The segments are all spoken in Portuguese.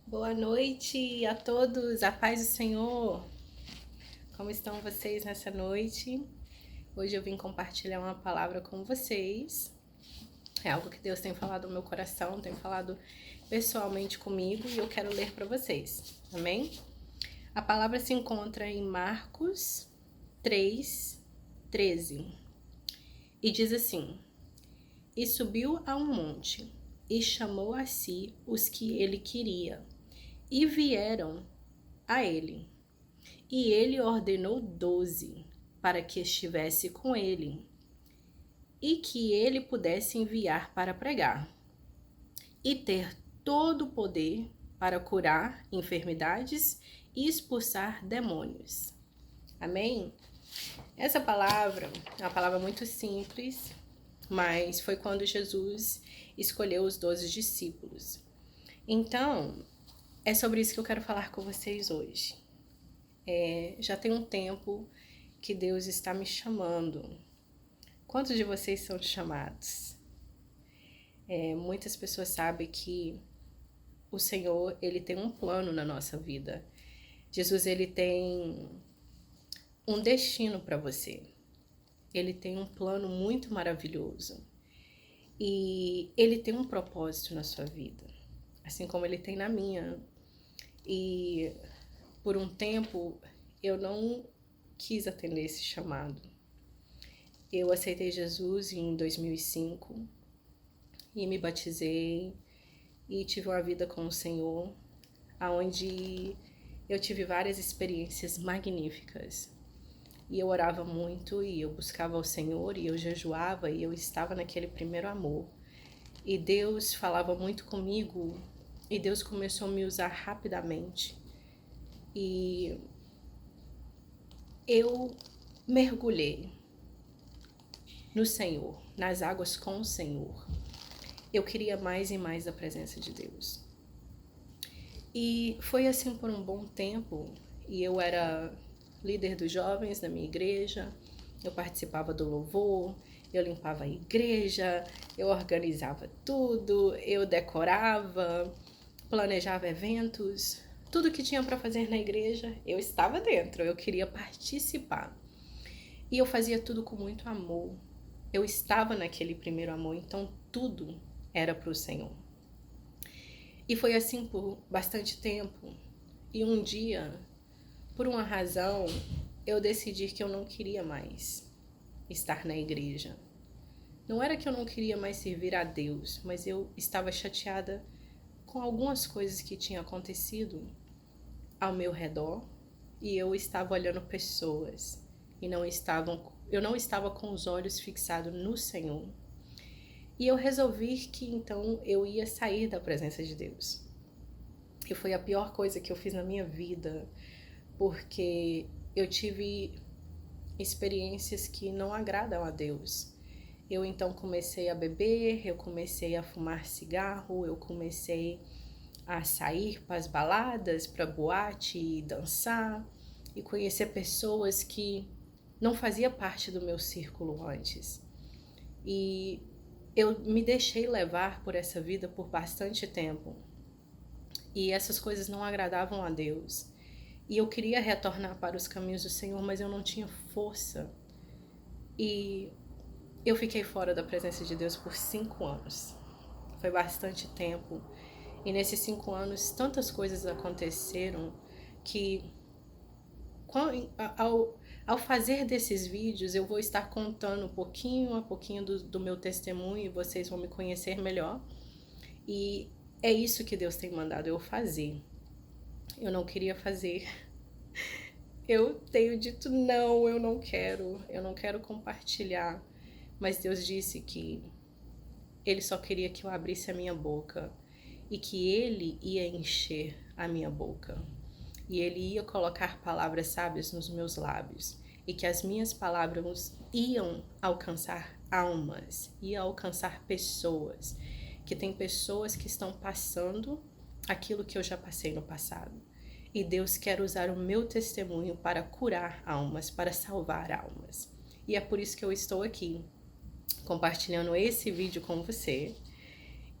Boa noite a todos, a paz do Senhor. Como estão vocês nessa noite? Hoje eu vim compartilhar uma palavra com vocês. É algo que Deus tem falado no meu coração, tem falado pessoalmente comigo e eu quero ler para vocês. Amém? A palavra se encontra em Marcos 3:13 e diz assim: E subiu a um monte e chamou a si os que ele queria, e vieram a ele. E ele ordenou 12 para que estivesse com ele e que ele pudesse enviar para pregar e ter todo o poder para curar enfermidades e expulsar demônios. Amém? Essa palavra é uma palavra muito simples, mas foi quando Jesus escolheu os 12 discípulos. Então, é sobre isso que eu quero falar com vocês hoje. Já tem um tempo que Deus está me chamando. Quantos de vocês são chamados? Muitas pessoas sabem que o Senhor, Ele tem um plano na nossa vida. Jesus, Ele tem um destino para você. Ele tem um plano muito maravilhoso. E Ele tem um propósito na sua vida, assim como Ele tem na minha. E por um tempo eu não quis atender esse chamado. Eu aceitei Jesus em 2005 e me batizei e tive uma vida com o Senhor, onde eu tive várias experiências magníficas. E eu orava muito e eu buscava o Senhor e eu jejuava e eu estava naquele primeiro amor. E Deus falava muito comigo e Deus começou a me usar rapidamente. E eu mergulhei no Senhor, nas águas com o Senhor. Eu queria mais e mais da presença de Deus. E foi assim por um bom tempo, e eu era líder dos jovens da minha igreja, eu participava do louvor, eu limpava a igreja, eu organizava tudo, eu decorava, planejava eventos, tudo que tinha para fazer na igreja, eu estava dentro, eu queria participar. E eu fazia tudo com muito amor. Eu estava naquele primeiro amor, então tudo era para o Senhor. E foi assim por bastante tempo. E um dia, por uma razão, eu decidi que eu não queria mais estar na igreja. Não era que eu não queria mais servir a Deus, mas eu estava chateada com algumas coisas que tinham acontecido ao meu redor e eu estava olhando pessoas e eu não estava com os olhos fixados no Senhor. E eu resolvi que então eu ia sair da presença de Deus. E foi a pior coisa que eu fiz na minha vida, porque eu tive experiências que não agradam a Deus. Eu então comecei a beber, eu comecei a fumar cigarro, eu comecei a sair para as baladas, para boate e dançar e conhecer pessoas que não fazia parte do meu círculo antes. E eu me deixei levar por essa vida por bastante tempo. E essas coisas não agradavam a Deus. E eu queria retornar para os caminhos do Senhor, mas eu não tinha força. E eu fiquei fora da presença de Deus por 5 anos. Foi bastante tempo. E nesses 5 anos, tantas coisas aconteceram que ao fazer desses vídeos, eu vou estar contando pouquinho a pouquinho do meu testemunho e vocês vão me conhecer melhor. E é isso que Deus tem mandado eu fazer. Eu não queria fazer. Eu tenho dito não, eu não quero compartilhar. Mas Deus disse que Ele só queria que eu abrisse a minha boca e que Ele ia encher a minha boca. E Ele ia colocar palavras sábias nos meus lábios e que as minhas palavras iam alcançar almas, iam alcançar pessoas, que tem pessoas que estão passando aquilo que eu já passei no passado. E Deus quer usar o meu testemunho para curar almas, para salvar almas. E é por isso que eu estou aqui, compartilhando esse vídeo com você.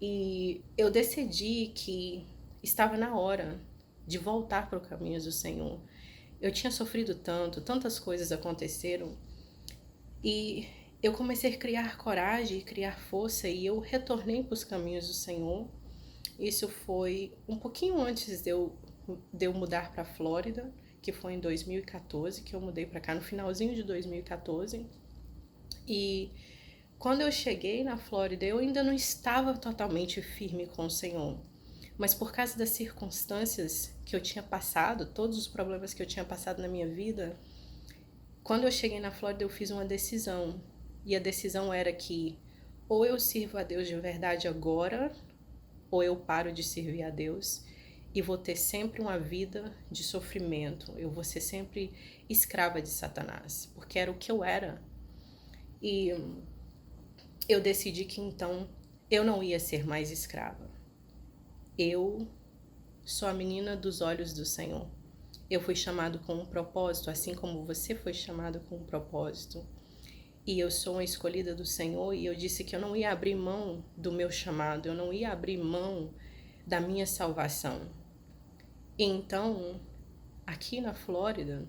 E eu decidi que estava na hora de voltar para os caminhos do Senhor. Eu tinha sofrido tanto, tantas coisas aconteceram, e eu comecei a criar coragem, criar força, e eu retornei para os caminhos do Senhor. Isso foi um pouquinho antes de eu mudar para a Flórida, que foi em 2014, que eu mudei para cá no finalzinho de 2014. E quando eu cheguei na Flórida, eu ainda não estava totalmente firme com o Senhor. Mas por causa das circunstâncias que eu tinha passado, todos os problemas que eu tinha passado na minha vida, quando eu cheguei na Flórida, eu fiz uma decisão. E a decisão era que ou eu sirvo a Deus de verdade agora, ou eu paro de servir a Deus e vou ter sempre uma vida de sofrimento. Eu vou ser sempre escrava de Satanás, porque era o que eu era. E eu decidi que então eu não ia ser mais escrava. Eu sou a menina dos olhos do Senhor. Eu fui chamado com um propósito, assim como você foi chamado com um propósito. E eu sou uma escolhida do Senhor, e eu disse que eu não ia abrir mão do meu chamado, eu não ia abrir mão da minha salvação. E então, aqui na Flórida,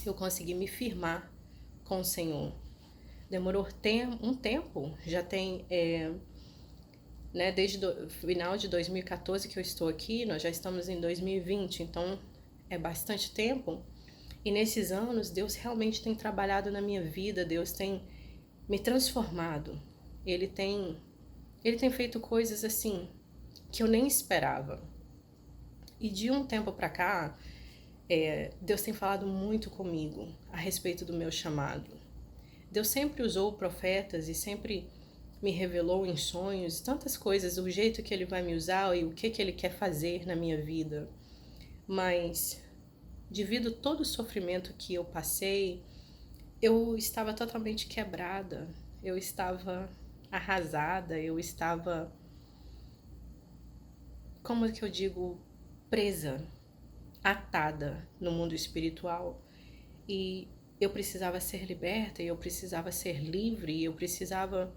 eu consegui me firmar com o Senhor. Demorou um tempo, já tem, desde o final de 2014 que eu estou aqui, nós já estamos em 2020, então é bastante tempo. E nesses anos, Deus realmente tem trabalhado na minha vida, Deus tem me transformado. Ele tem feito coisas assim que eu nem esperava. E de um tempo para cá, Deus tem falado muito comigo a respeito do meu chamado. Deus sempre usou profetas e sempre me revelou em sonhos tantas coisas, o jeito que Ele vai me usar e o que Ele quer fazer na minha vida. Mas devido a todo o sofrimento que eu passei, eu estava totalmente quebrada, eu estava arrasada, eu estava, como que eu digo, presa, atada no mundo espiritual. E eu precisava ser liberta, eu precisava ser livre, eu precisava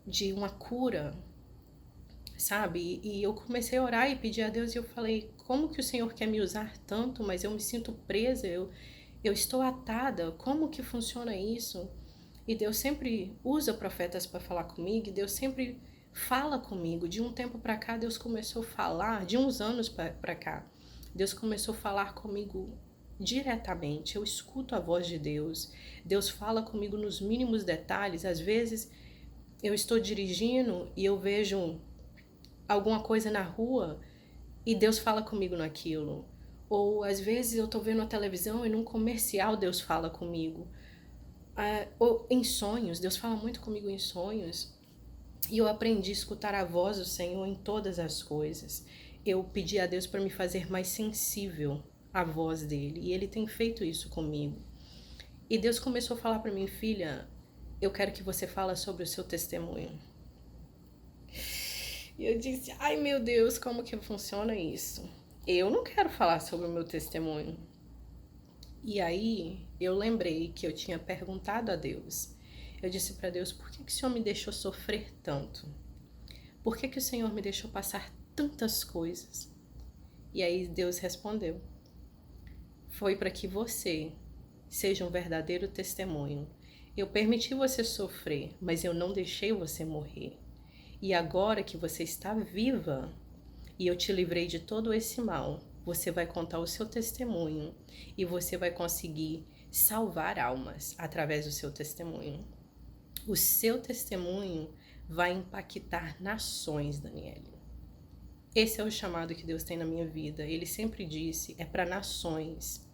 de uma cura, sabe? E eu comecei a orar e pedir a Deus, e eu falei, como que o Senhor quer me usar tanto, mas eu me sinto presa, eu estou atada, como que funciona isso? E Deus sempre usa profetas para falar comigo, e Deus sempre fala comigo. De um tempo para cá, Deus começou a falar, de uns anos para cá, Deus começou a falar comigo diretamente. Eu escuto a voz de Deus, Deus fala comigo nos mínimos detalhes. Às vezes eu estou dirigindo e eu vejo alguma coisa na rua e Deus fala comigo naquilo. Ou às vezes eu estou vendo a televisão e num comercial Deus fala comigo. Ou em sonhos, Deus fala muito comigo em sonhos. E eu aprendi a escutar a voz do Senhor em todas as coisas. Eu pedi a Deus para me fazer mais sensível à voz dele. E ele tem feito isso comigo. E Deus começou a falar para mim, filha, eu quero que você fale sobre o seu testemunho. E eu disse, ai meu Deus, como que funciona isso? Eu não quero falar sobre o meu testemunho. E aí eu lembrei que eu tinha perguntado a Deus. Eu disse para Deus, por que o Senhor me deixou sofrer tanto? Por que o Senhor me deixou passar tantas coisas? E aí Deus respondeu, foi para que você seja um verdadeiro testemunho. Eu permiti você sofrer, mas eu não deixei você morrer. E agora que você está viva e eu te livrei de todo esse mal, você vai contar o seu testemunho e você vai conseguir salvar almas através do seu testemunho. O seu testemunho vai impactar nações, Daniele. Esse é o chamado que Deus tem na minha vida. Ele sempre disse, é para nações.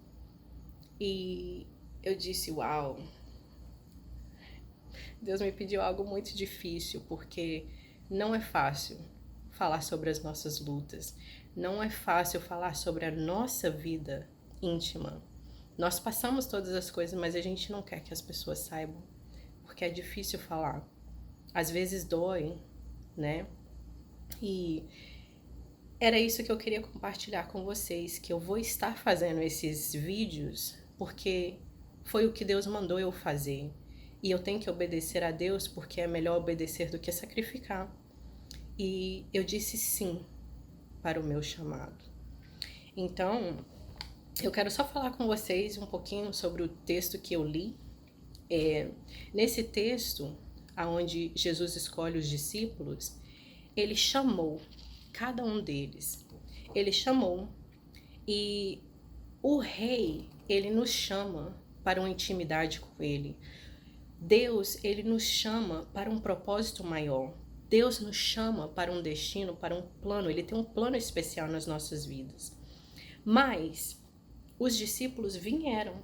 E eu disse, uau, Deus me pediu algo muito difícil, porque não é fácil falar sobre as nossas lutas. Não é fácil falar sobre a nossa vida íntima. Nós passamos todas as coisas, mas a gente não quer que as pessoas saibam, porque é difícil falar. Às vezes dói, né? E era isso que eu queria compartilhar com vocês, que eu vou estar fazendo esses vídeos porque foi o que Deus mandou eu fazer. E eu tenho que obedecer a Deus porque é melhor obedecer do que sacrificar. E eu disse sim. para o meu chamado. Então, eu quero só falar com vocês um pouquinho sobre o texto que eu li. Nesse texto, onde Jesus escolhe os discípulos, ele chamou cada um deles. Ele chamou, e o rei, ele nos chama para uma intimidade com ele. Deus, ele nos chama para um propósito maior. Deus nos chama para um destino, para um plano. Ele tem um plano especial nas nossas vidas. Mas os discípulos vieram.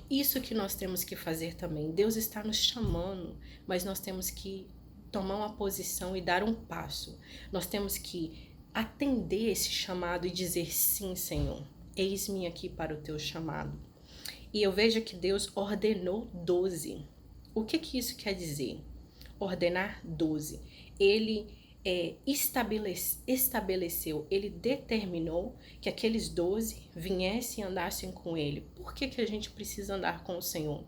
Isso que nós temos que fazer também. Deus está nos chamando, mas nós temos que tomar uma posição e dar um passo. Nós temos que atender esse chamado e dizer: sim, Senhor, eis-me aqui para o teu chamado. E eu vejo que Deus ordenou 12. O que isso quer dizer? Ordenar 12. Ele estabeleceu, ele determinou que aqueles 12 viessem e andassem com ele. Por que a gente precisa andar com o Senhor?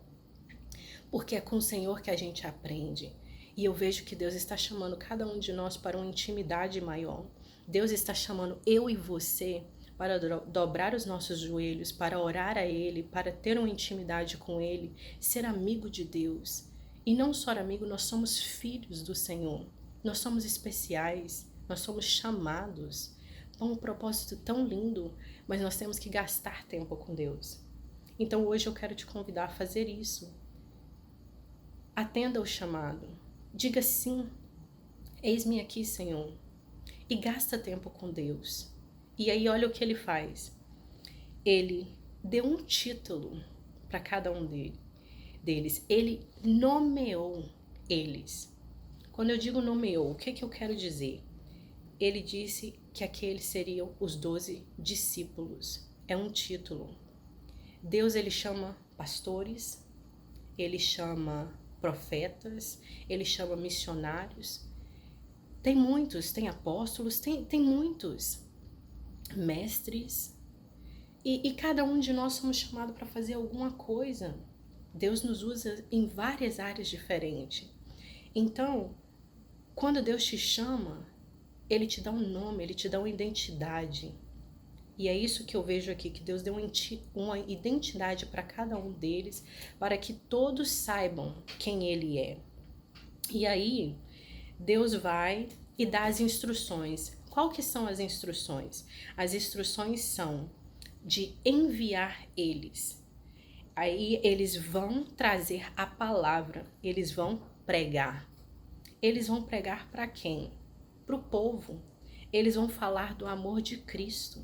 Porque é com o Senhor que a gente aprende. E eu vejo que Deus está chamando cada um de nós para uma intimidade maior. Deus está chamando eu e você para dobrar os nossos joelhos, para orar a Ele, para ter uma intimidade com Ele, ser amigo de Deus. E não só amigo, nós somos filhos do Senhor. Nós somos especiais, nós somos chamados para um propósito tão lindo, mas nós temos que gastar tempo com Deus. Então hoje eu quero te convidar a fazer isso. Atenda o chamado. Diga sim, eis-me aqui, Senhor. E gasta tempo com Deus. E aí olha o que ele faz. Ele deu um título para cada um deles. Ele nomeou eles. Quando eu digo nomeou, o que eu quero dizer? Ele disse que aqueles seriam os 12 discípulos. É um título. Deus, ele chama pastores, ele chama profetas, ele chama missionários. Tem muitos, tem apóstolos, tem muitos mestres. E cada um de nós somos chamados para fazer alguma coisa. Deus nos usa em várias áreas diferentes. Então, quando Deus te chama, Ele te dá um nome, Ele te dá uma identidade. E é isso que eu vejo aqui, que Deus deu uma identidade para cada um deles, para que todos saibam quem Ele é. E aí, Deus vai e dá as instruções. Qual que são as instruções? As instruções são de enviar eles. Aí eles vão trazer a palavra, eles vão pregar. Eles vão pregar para quem? Para o povo. Eles vão falar do amor de Cristo.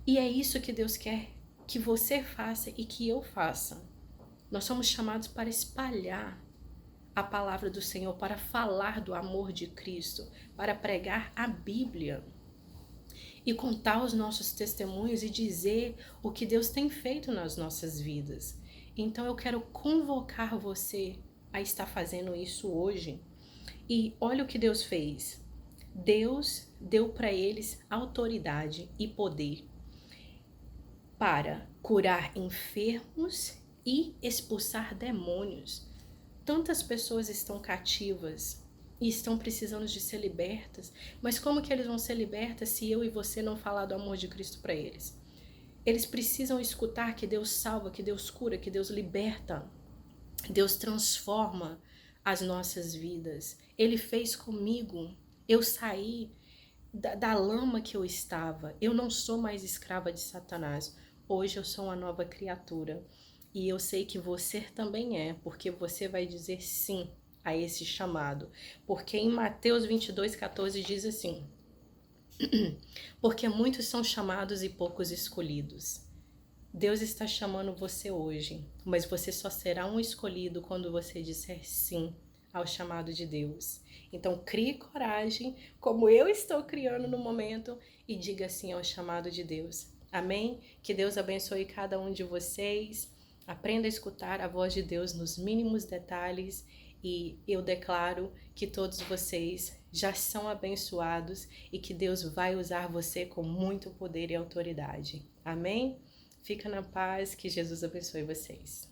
E é isso que Deus quer que você faça e que eu faça. Nós somos chamados para espalhar a palavra do Senhor, para falar do amor de Cristo, para pregar a Bíblia e contar os nossos testemunhos e dizer o que Deus tem feito nas nossas vidas. Então eu quero convocar você a estar fazendo isso hoje. E olha o que Deus fez. Deus deu para eles autoridade e poder para curar enfermos e expulsar demônios. Tantas pessoas estão cativas e estão precisando de ser libertas, mas como que eles vão ser libertas se eu e você não falar do amor de Cristo para eles? Eles precisam escutar que Deus salva, que Deus cura, que Deus liberta, Deus transforma as nossas vidas. Ele fez comigo, eu saí da lama que eu estava, eu não sou mais escrava de Satanás, hoje eu sou uma nova criatura. E eu sei que você também é, porque você vai dizer sim a esse chamado. Porque em Mateus 22:14 diz assim: porque muitos são chamados e poucos escolhidos. Deus está chamando você hoje, mas você só será um escolhido quando você disser sim ao chamado de Deus. Então crie coragem, como eu estou criando no momento, e diga sim ao chamado de Deus. Amém? Que Deus abençoe cada um de vocês. Aprenda a escutar a voz de Deus nos mínimos detalhes e eu declaro que todos vocês já são abençoados e que Deus vai usar você com muito poder e autoridade. Amém? Fica na paz, que Jesus abençoe vocês.